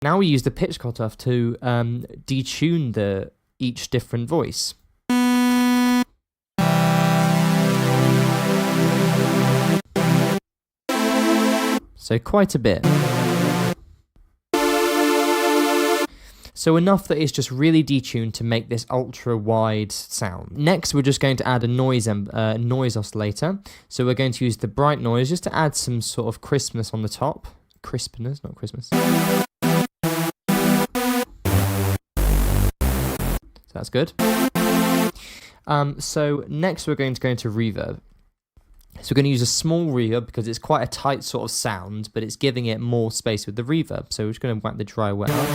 Now we use the pitch cutoff to detune each different voice. So quite a bit. So enough that it's just really detuned to make this ultra wide sound. Next, we're just going to add a noise oscillator. So we're going to use the bright noise just to add some sort of crispness on the top. Crispness, not Christmas. So that's good. So next we're going to go into reverb. So we're going to use a small reverb because it's quite a tight sort of sound, but it's giving it more space with the reverb. So we're just going to whack the dry wet up.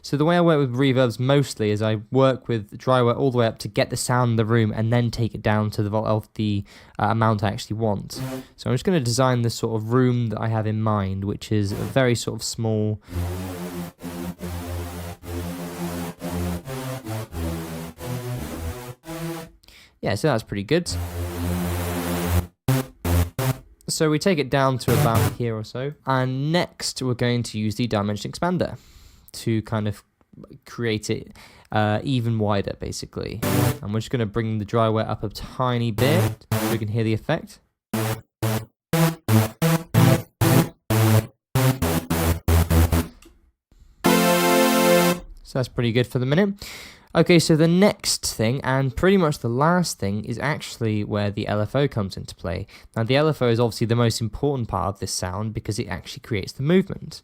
So the way I work with reverbs mostly is I work with dry wet all the way up to get the sound in the room and then take it down to the amount I actually want. So I'm just going to design the sort of room that I have in mind, which is a very sort of small. Yeah, so that's pretty good. So we take it down to about here or so. And next we're going to use the dimension expander to kind of create it even wider, basically. And we're just going to bring the dry wet up a tiny bit so we can hear the effect. So that's pretty good for the minute. Okay, so the next thing, and pretty much the last thing, is actually where the LFO comes into play. Now, the LFO is obviously the most important part of this sound because it actually creates the movement.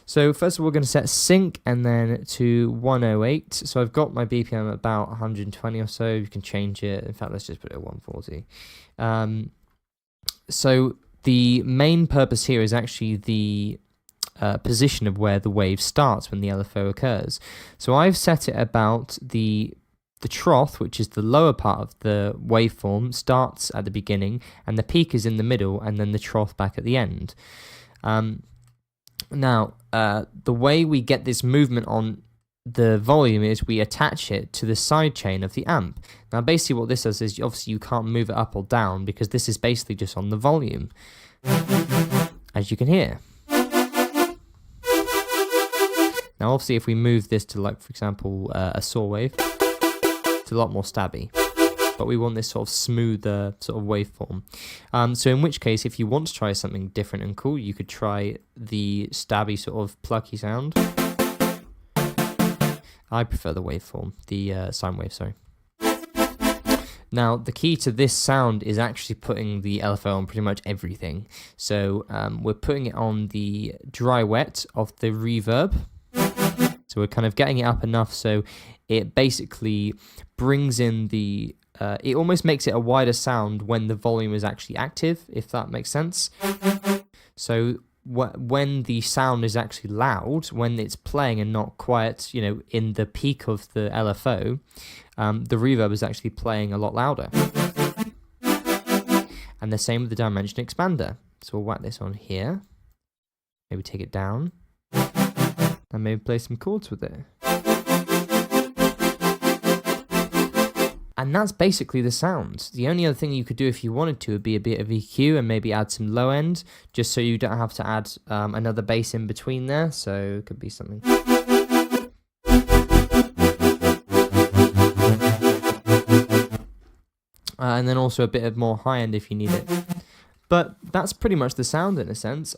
So first of all, we're going to set sync and then to 108. So I've got my BPM at about 120 or so. You can change it. In fact, let's just put it at 140. So the main purpose here is actually the position of where the wave starts when the LFO occurs. So I've set it about the trough, which is the lower part of the waveform, starts at the beginning, and the peak is in the middle, and then the trough back at the end. Now, the way we get this movement on the volume is we attach it to the side chain of the amp. Now, basically what this does is obviously you can't move it up or down because this is basically just on the volume, as you can hear. Now, obviously, if we move this to, like, for example, a saw wave, it's a lot more stabby. But we want this sort of smoother sort of waveform. So in which case, if you want to try something different and cool, you could try the stabby sort of plucky sound. I prefer the waveform, the sine wave, sorry. Now, the key to this sound is actually putting the LFO on pretty much everything. So we're putting it on the dry wet of the reverb. So we're kind of getting it up enough so it basically brings in the... it almost makes it a wider sound when the volume is actually active, if that makes sense. So when the sound is actually loud, when it's playing and not quiet, you know, in the peak of the LFO, the reverb is actually playing a lot louder. And the same with the dimension expander. So we'll whack this on here. Maybe take it down. And maybe play some chords with it. And that's basically the sound. The only other thing you could do if you wanted to would be a bit of EQ and maybe add some low end, just so you don't have to add another bass in between there. So it could be something. And then also a bit of more high end if you need it. But that's pretty much the sound in a sense.